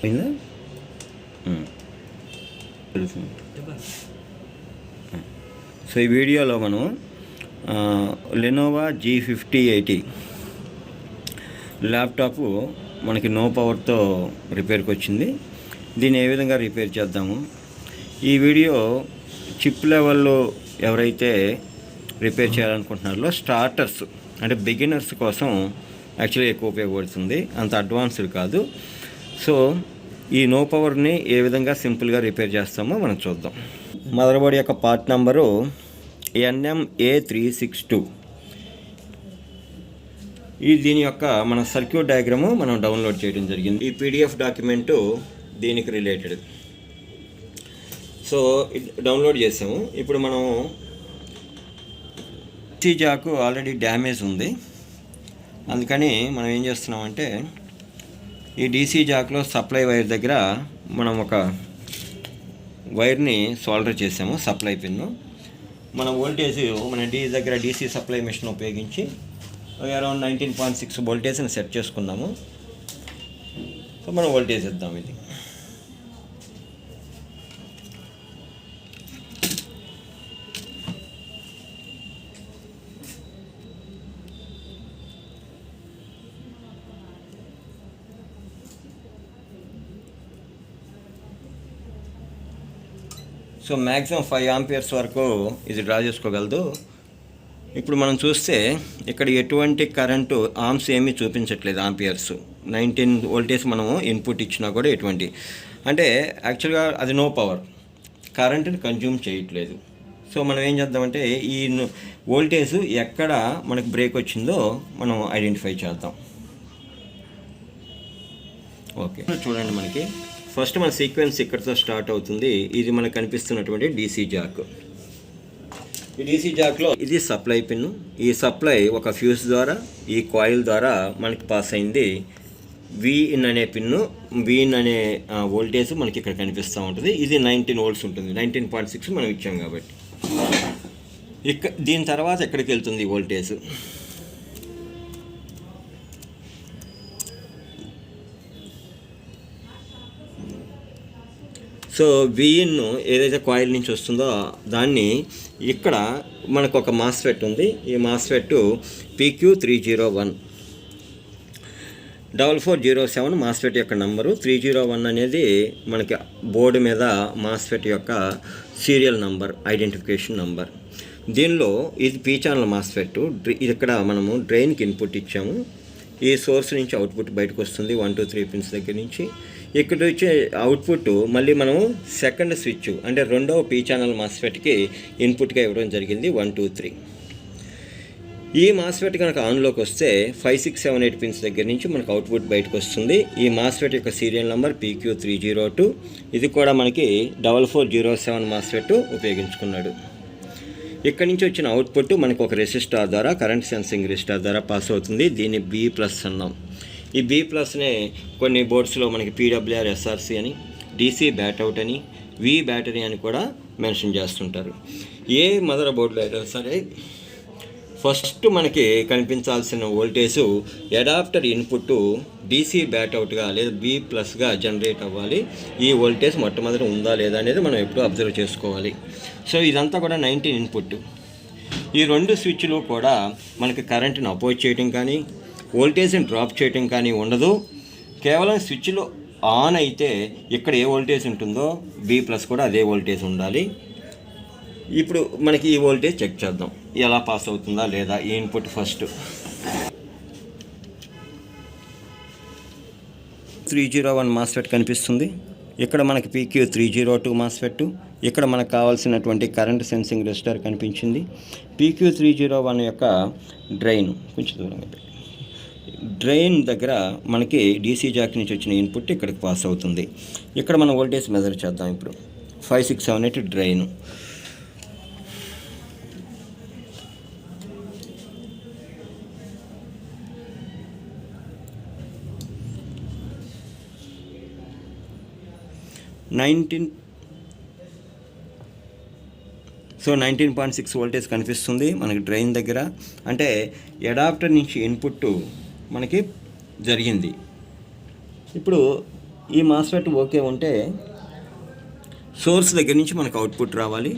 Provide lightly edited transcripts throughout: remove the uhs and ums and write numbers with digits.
అయిందా? సో ఈ వీడియోలో మనం లెనోవా G5080 ల్యాప్టాప్ మనకి నో పవర్తో రిపేర్కి వచ్చింది. దీన్ని ఏ విధంగా రిపేర్ చేద్దాము, ఈ వీడియో చిప్ లెవెల్లో ఎవరైతే రిపేర్ చేయాలనుకుంటున్నారో స్టార్టర్స్ అంటే బిగినర్స్ కోసం యాక్చువల్లీ ఎక్కువ ఉపయోగపడుతుంది, అంత అడ్వాన్స్డ్ కాదు. సో ఈ నో పవర్ని ఏ విధంగా సింపుల్గా రిపేర్ చేస్తామో మనం చూద్దాం. మదర్ బోర్డ్ యొక్క పార్ట్ నెంబరు NMA362. దీని యొక్క మన సర్క్యూట్ డయాగ్రాము మనం డౌన్లోడ్ చేయడం జరిగింది. ఈ PDF డాక్యుమెంటు దీనికి రిలేటెడ్. సో డౌన్లోడ్ చేసాము. ఇప్పుడు మనం DC జాకు ఆల్రెడీ డ్యామేజ్ ఉంది, అందుకని మనం ఏం చేస్తున్నామంటే ఈ DC జాక్లో సప్లై వైర్ దగ్గర మనం ఒక వైర్ని సోల్డర్ చేసాము, సప్లై పిన్ను. మన వోల్టేజ్ మన దగ్గర DC సప్లై మెషిన్ ఉపయోగించి అరౌండ్ 19.6 వోల్టేజ్ని సెట్ చేసుకున్నాము. సో మనం వోల్టేజ్ ఇద్దాం. ఇది సో మ్యాక్సిమం 5 ఆంపియర్స్ వరకు ఇది డ్రా చేసుకోగలదు. ఇప్పుడు మనం చూస్తే ఇక్కడ ఎటువంటి కరెంటు ఆర్మ్స్ ఏమీ చూపించట్లేదు, ఆంపియర్స్ 19 వోల్టేజ్ మనము ఇన్పుట్ ఇచ్చినా కూడా ఎటువంటి, అంటే యాక్చువల్గా అది నో పవర్, కరెంటుని కన్జ్యూమ్ చేయట్లేదు. సో మనం ఏం చేద్దామంటే ఈ వోల్టేజ్ ఎక్కడ మనకు బ్రేక్ వచ్చిందో మనం ఐడెంటిఫై చేద్దాం. ఓకే, చూడండి మనకి ఫస్ట్ మన సీక్వెన్స్ ఇక్కడితో స్టార్ట్ అవుతుంది. ఇది మనకు కనిపిస్తున్నటువంటి DC జాక్. ఈ DC జాక్లో ఇది సప్లై పిన్. ఈ సప్లై ఒక ఫ్యూజ్ ద్వారా ఈ కాయిల్ ద్వారా మనకి పాస్ అయింది. Vin అనే పిన్ను, Vin అనే వోల్టేజ్ మనకి ఇక్కడ కనిపిస్తూ ఉంటుంది. ఇది 19 వోల్ట్స్ ఉంటుంది, 19.6 మనం ఇచ్చాం కాబట్టి. దీని తర్వాత ఎక్కడికి వెళ్తుంది వోల్టేజ్? సో Vin ఏదైతే కాయిల్ నుంచి వస్తుందో దాన్ని ఇక్కడ మనకు ఒక మాస్ఫెట్ ఉంది. ఈ మాస్ఫెట్ PQ301 4407 మాస్ఫెట్ యొక్క నంబరు. 301 అనేది మనకి బోర్డు మీద మాస్ఫెట్ యొక్క సీరియల్ నంబర్, ఐడెంటిఫికేషన్ నంబర్. దీనిలో ఇది P ఛానల్ మాస్ఫెట్. ఇది ఇక్కడ మనము డ్రైన్కి ఇన్పుట్ ఇచ్చాము. ఈ సోర్స్ నుంచి అవుట్పుట్ బయటకు వస్తుంది 1 2 3 పిన్స్ దగ్గర నుంచి. ఇక్కడ వచ్చే అవుట్పుట్ మళ్ళీ మనము సెకండ్ స్విచ్ అంటే రెండవ P ఛానల్ మాస్ఫెట్కి ఇన్పుట్గా ఇవ్వడం జరిగింది 1 2 3. ఈ మాస్ఫెట్ కనుక ఆన్లోకి వస్తే 5 6 7 8 పిన్స్ దగ్గర నుంచి మనకు అవుట్పుట్ బయటకు వస్తుంది. ఈ మాస్ఫెట్ యొక్క సీరియల్ నెంబర్ PQ302. ఇది కూడా మనకి 4407 మాస్ఫెట్ ఉపయోగించుకున్నాడు. ఇక్కడ నుంచి వచ్చిన అవుట్పుట్ మనకు ఒక రెసిస్టార్ ద్వారా, కరెంట్ సెన్సింగ్ రెసిస్టార్ ద్వారా పాస్ అవుతుంది. దీన్ని B+ అన్నాం. ఈ B+నే కొన్ని బోర్డ్స్లో మనకి PWR SRC అని, DC బ్యాట్అవుట్ అని, V బ్యాటరీ అని కూడా మెన్షన్ చేస్తుంటారు. ఏ మదర్ బోర్డులో అయినా సరే ఫస్ట్ మనకి కనిపించాల్సిన వోల్టేజు అడాప్టర్ ఇన్పుట్ DC బ్యాట్అవుట్గా లేదా B+గా జనరేట్ అవ్వాలి. ఈ వోల్టేజ్ మొట్టమొదటి ఉందా లేదా అనేది మనం ఎప్పుడూ అబ్జర్వ్ చేసుకోవాలి. సో ఇదంతా కూడా 19 ఇన్పుట్. ఈ రెండు స్విచ్లు కూడా మనకి కరెంట్ని అపోజ్ చేయడం కానీ వోల్టేజ్ని డ్రాప్ చేయడం కానీ ఉండదు. కేవలం స్విచ్లు ఆన్ అయితే ఇక్కడ ఏ వోల్టేజ్ ఉంటుందో B+ కూడా అదే వోల్టేజ్ ఉండాలి. ఇప్పుడు మనకి ఈ వోల్టేజ్ చెక్ చేద్దాం ఎలా పాస్ అవుతుందా లేదా. ఈ ఇన్పుట్ ఫస్ట్ 301 మాస్ఫెట్ కనిపిస్తుంది. ఇక్కడ మనకి PQ302 మాస్ఫెట్. ఇక్కడ మనకు కావాల్సినటువంటి కరెంట్ సెన్సింగ్ రెసిస్టర్ కనిపించింది. PQ301 యొక్క డ్రైన్ కొంచెం దూరంగా పెట్టి, డ్రైన్ దగ్గర మనకి DC జాక్ నుంచి వచ్చిన ఇన్పుట్ ఇక్కడికి పాస్ అవుతుంది. ఇక్కడ మనం వోల్టేజ్ మెజర్ చేద్దాం. ఇప్పుడు 5 6 7 8 డ్రైన్. సో 19.6 వోల్టేజ్ కనిపిస్తుంది మనకి డ్రైన్ దగ్గర. అంటే అడాప్టర్ నుంచి ఇన్పుట్ మనకి జరిగింది. ఇప్పుడు ఈ మాస్ఫెట్ ఓకే ఉంటే సోర్స్ దగ్గర నుంచి మనకు అవుట్పుట్ రావాలి.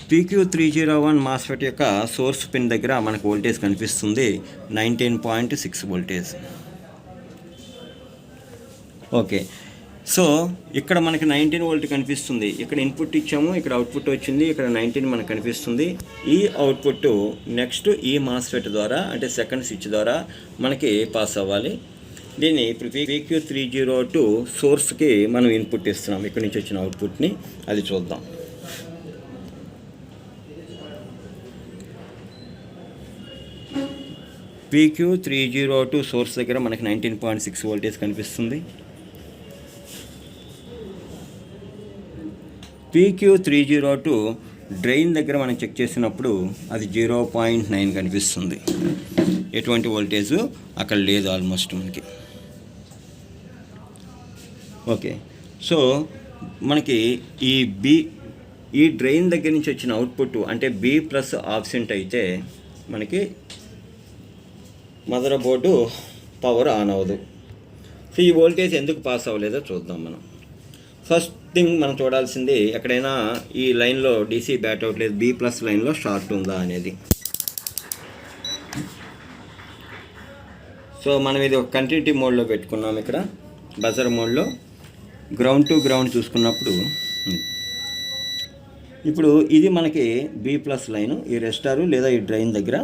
PQ301 మాస్ఫెట్ యొక్క సోర్స్ పిన్ దగ్గర మనకు వోల్టేజ్ కనిపిస్తుంది 19.6 వోల్టేజ్. ఓకే, సో ఇక్కడ మనకి 19 వోల్ట్ కనిపిస్తుంది. ఇక్కడ ఇన్పుట్ ఇచ్చాము, ఇక్కడ అవుట్పుట్ వచ్చింది, ఇక్కడ 19 మనకు కనిపిస్తుంది. ఈ అవుట్పుట్ నెక్స్ట్ ఈ మాస్ఫెట్ ద్వారా అంటే సెకండ్ స్విచ్ ద్వారా మనకి పాస్ అవ్వాలి. దీన్ని ఇప్పుడు PQ302 సోర్స్కి మనం ఇన్పుట్ ఇస్తున్నాం. ఇక్కడ నుంచి వచ్చిన అవుట్పుట్ని అది చూద్దాం. PQ302 సోర్స్ దగ్గర మనకి 19.6 వోల్టేజ్ కనిపిస్తుంది. PQ302 డ్రైన్ దగ్గర మనం చెక్ చేసినప్పుడు అది 0.9 కనిపిస్తుంది. ఎటువంటి వోల్టేజ్ అక్కడ లేదు ఆల్మోస్ట్ మనకి. ఓకే, సో మనకి ఈ డ్రైన్ దగ్గర నుంచి వచ్చిన అవుట్పుట్ అంటే B+ ఆబ్సెంట్ అయితే మనకి మదర్ బోర్డు పవర్ ఆన్ అవ్వదు. సో ఈ వోల్టేజ్ ఎందుకు పాస్ అవ్వలేదో చూద్దాం మనం. ఫస్ట్ థింగ్ మనం చూడాల్సింది ఎక్కడైనా ఈ లైన్లో DC బ్యాట్ అవ్వట్లేదు, B+ లైన్లో షార్ట్ ఉందా అనేది. సో మనం ఇది ఒక కంటిన్యూటీ మోడ్లో పెట్టుకున్నాం. ఇక్కడ బజర్ మోడ్లో గ్రౌండ్ టు గ్రౌండ్ చూసుకున్నప్పుడు ఇప్పుడు ఇది మనకి B+ లైను, ఈ రెస్టారు లేదా ఈ డ్రైన్ దగ్గర.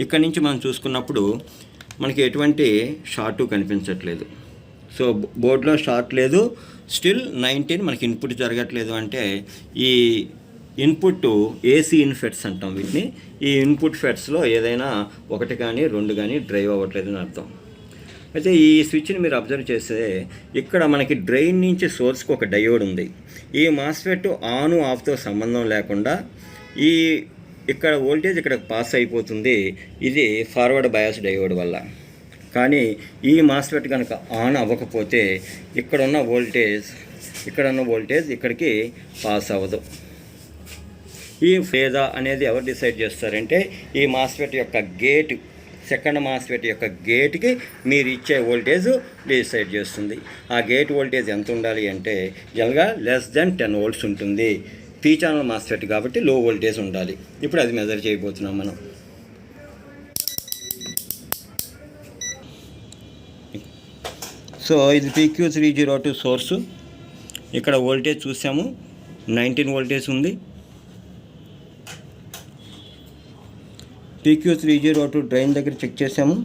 ఇక్కడ నుంచి మనం చూసుకున్నప్పుడు మనకి ఎటువంటి షార్టు కనిపించట్లేదు. సో బోర్డులో షార్ట్ లేదు, స్టిల్ 19 మనకి ఇన్పుట్ జరగట్లేదు. అంటే ఈ ఇన్పుట్ AC ఇన్ఫెట్స్ అంటాం వీటిని. ఈ ఇన్పుట్ ఫెట్స్లో ఏదైనా ఒకటి కానీ రెండు కానీ డ్రైవ్ అవ్వట్లేదు అని అర్థం. అయితే ఈ స్విచ్ని మీరు అబ్జర్వ్ చేస్తే ఇక్కడ మనకి డ్రైన్ నుంచి సోర్స్కి ఒక డయోడ్ ఉంది. ఈ మాస్ఫెట్ ఆన్ ఆఫ్తో సంబంధం లేకుండా ఇక్కడ వోల్టేజ్ ఇక్కడ పాస్ అయిపోతుంది. ఇది ఫార్వర్డ్ బయాస్ డయోడ్ వల్ల. కానీ ఈ మాస్ఫెట్ కనుక ఆన్ అవ్వకపోతే ఇక్కడున్న వోల్టేజ్ ఇక్కడికి పాస్ అవ్వదు. ఈ ఫేదా అనేది ఎవరు డిసైడ్ చేస్తారంటే ఈ మాస్ఫెట్ యొక్క గేట్, సెకండ్ మాస్ఫెట్ యొక్క గేట్కి మీరు ఇచ్చే వోల్టేజ్ డిసైడ్ చేస్తుంది. ఆ గేట్ వోల్టేజ్ ఎంత ఉండాలి అంటే జనరల్గా <10 volts ఉంటుంది. P ఛానల్ మాస్ఫెట్ కాబట్టి లో వోల్టేజ్ ఉండాలి. ఇప్పుడు అది మెజర్ చేయబోతున్నాం మనం. సో ఇది PQ302 సోర్సు. ఇక్కడ వోల్టేజ్ చూసాము 19 వోల్టేజ్ ఉంది. PQ302 డ్రైన్ దగ్గర చెక్ చేసాము,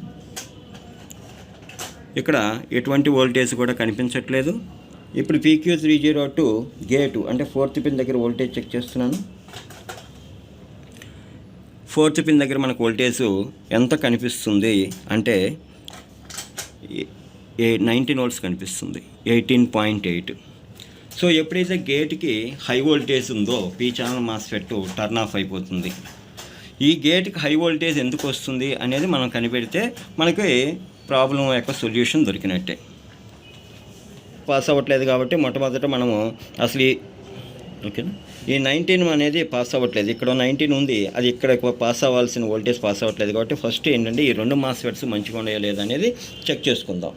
ఇక్కడ ఎటువంటి వోల్టేజ్ కూడా కనిపించట్లేదు. ఇప్పుడు PQ302 గేటు అంటే 4th పిన్ దగ్గర వోల్టేజ్ చెక్ చేస్తున్నాను. 4th పిన్ దగ్గర మనకు వోల్టేజ్ ఎంత కనిపిస్తుంది అంటే 19 volts కనిపిస్తుంది, 18.8. సో ఎప్పుడైతే గేట్కి హై వోల్టేజ్ ఉందో P channel MOSFET turn off అయిపోతుంది. ఈ గేట్కి హై వోల్టేజ్ ఎందుకు వస్తుంది అనేది మనం కనిపెడితే మనకి ప్రాబ్లం యొక్క సొల్యూషన్ దొరికినట్టే. పాస్ అవ్వట్లేదు కాబట్టి మొట్టమొదట మనము అసలు ఓకేనా ఈ 19 అనేది పాస్ అవ్వట్లేదు. ఇక్కడ 19 ఉంది, అది ఇక్కడ పాస్ అవ్వాల్సిన వోల్టేజ్ పాస్ అవ్వట్లేదు. కాబట్టి ఫస్ట్ ఏంటంటే ఈ రెండు మాస్ఫెట్స్ మంచిగా ఉన్నాయో లేదనేది చెక్ చేసుకుందాం.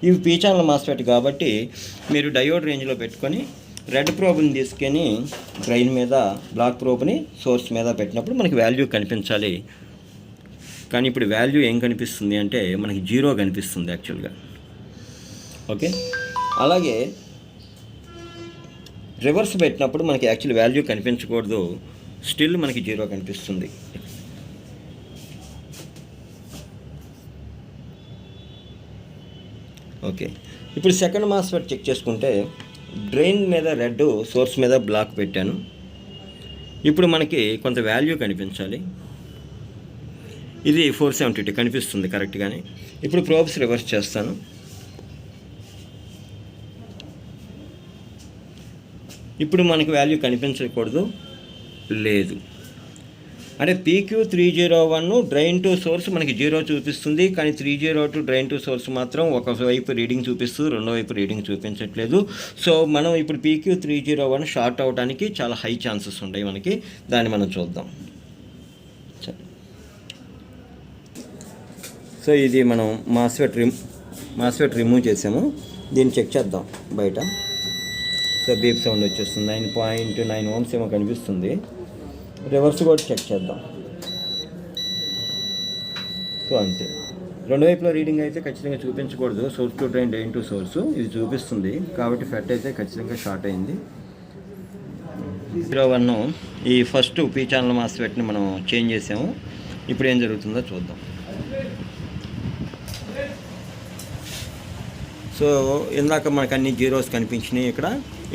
ఇవి P ఛానల్ మాస్ఫెట్ కాబట్టి మీరు డయోడ్ రేంజ్లో పెట్టుకొని రెడ్ ప్రోబ్ని తీసుకొని డ్రైన్ మీద, బ్లాక్ ప్రోబ్ని సోర్స్ మీద పెట్టినప్పుడు మనకి వాల్యూ కనిపించాలి. కానీ ఇప్పుడు వాల్యూ ఏం కనిపిస్తుంది అంటే మనకి 0 కనిపిస్తుంది యాక్చువల్గా. ఓకే, అలాగే రివర్స్ పెట్టినప్పుడు మనకి యాక్చువల్ వాల్యూ కనిపించకూడదు, స్టిల్ మనకి 0 కనిపిస్తుంది. ఓకే, ఇప్పుడు సెకండ్ మాస్ఫెట్ చెక్ చేసుకుంటే డ్రైన్ మీద రెడ్, సోర్స్ మీద బ్లాక్ పెట్టాను. ఇప్పుడు మనకి కొంత వాల్యూ కనిపించాలి. ఇది 472 కనిపిస్తుంది కరెక్ట్గానే. ఇప్పుడు ప్రోబ్స్ రివర్స్ చేస్తాను. ఇప్పుడు మనకి వాల్యూ కనిపించకూడదు, లేదు. అంటే PQ301 డ్రైన్ టు సోర్స్ మనకి 0 చూపిస్తుంది, కానీ 302 డ్రైన్ టు సోర్స్ మాత్రం ఒకవైపు రీడింగ్ చూపిస్తుంది, రెండో వైపు రీడింగ్ చూపించట్లేదు. సో మనం ఇప్పుడు PQ301 షార్ట్ అవడానికి చాలా హై ఛాన్సెస్ ఉన్నాయి మనకి. దాన్ని మనం చూద్దాం. సో ఇది మనం మాస్ఫెట్ మాస్ఫెట్ రిమూవ్ చేసాము. దీన్ని చెక్ చేద్దాం బయట. సో బీప్ సౌండ్ వచ్చేస్తుంది. 9.9 ohms ఏమో కనిపిస్తుంది. రివర్స్ కూడా చెక్ చేద్దాం. సో అంతే. రెండు వైపులో రీడింగ్ అయితే ఖచ్చితంగా చూపించకూడదు. Source to drain to source ఇది చూపిస్తుంది కాబట్టి ఫెట్ అయితే ఖచ్చితంగా షార్ట్ అయింది. 01 ఈ ఫస్ట్ పీ ఛానల్ మాస్ఫెట్ని మనం చేంజ్ చేసాము. ఇప్పుడు ఏం జరుగుతుందో చూద్దాం. సో ఇందాక మనకు అన్ని జీరోస్ కనిపించినాయి ఇక్కడ.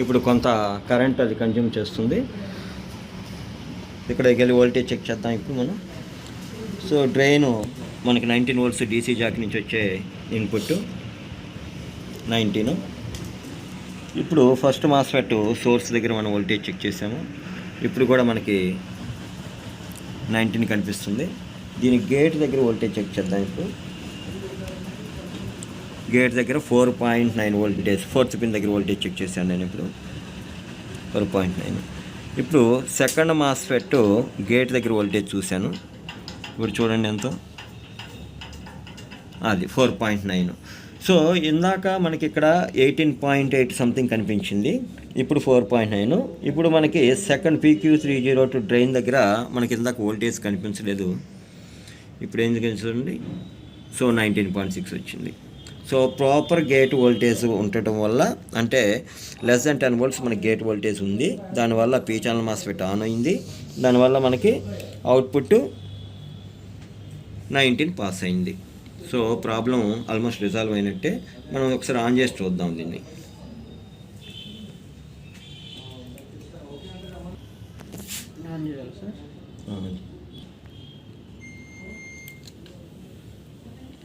ఇప్పుడు కొంత కరెంట్ అది కన్జ్యూమ్ చేస్తుంది. ఇక్కడికి వెళ్ళి వోల్టేజ్ చెక్ చేద్దాం ఇప్పుడు మనం. సో డ్రైను మనకి 19 volts డీసీ జాక్ నుంచి వచ్చే ఇన్పుట్ 19. ఇప్పుడు ఫస్ట్ మాస్ఫెట్ సోర్స్ దగ్గర మనం వోల్టేజ్ చెక్ చేసాము. ఇప్పుడు కూడా మనకి 19 కనిపిస్తుంది. దీని గేట్ దగ్గర వోల్టేజ్ చెక్ చేద్దాం. ఇప్పుడు గేట్ దగ్గర 4.9 వోల్టేజ్, ఫోర్త్ పిన్ దగ్గర వోల్టేజ్ చెక్ చేశాను నేను ఇప్పుడు 4.9. ఇప్పుడు సెకండ్ మాస్ఫెట్ గేట్ దగ్గర వోల్టేజ్ చూశాను. ఇప్పుడు చూడండి ఎంతో, అది 4.9. సో ఇందాక మనకి ఇక్కడ 18.8 సంథింగ్ కనిపించింది. ఇప్పుడు 4.9. ఇప్పుడు మనకి సెకండ్ PQ302 డ్రైన్ దగ్గర మనకి ఇందాక వోల్టేజ్ కనిపించలేదు. ఇప్పుడు ఏం చూడండి. సో 19.6 వచ్చింది. సో ప్రాపర్ గేట్ వోల్టేజ్ ఉండటం వల్ల, అంటే లెస్ దెన్ 10 volts మనకి గేట్ వోల్టేజ్ ఉంది. దానివల్ల పీ ఛానల్ మాస్ఫెట్ ఆన్ అయింది. దానివల్ల మనకి అవుట్పుట్ 19 పాస్ అయింది. సో ప్రాబ్లం ఆల్మోస్ట్ రిజాల్వ్ అయినట్టే. మనం ఒకసారి ఆన్ చేసి చూద్దాం దీన్ని.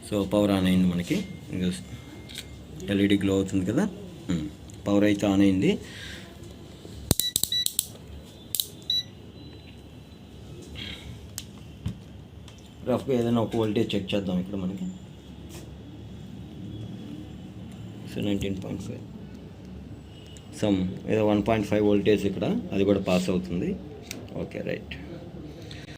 సో పవర్ ఆన్ అయింది మనకి. ఎల్ఈడి గ్లో అవుతుంది కదా. పవర్ అయితే ఆన్ అయింది. రఫ్గా ఏదైనా ఒక వోల్టేజ్ చెక్ చేద్దాం ఇక్కడ మనకి. సో 19.5 ఏదో 1.5 వోల్టేజ్ ఇక్కడ, అది కూడా పాస్ అవుతుంది. Okay right.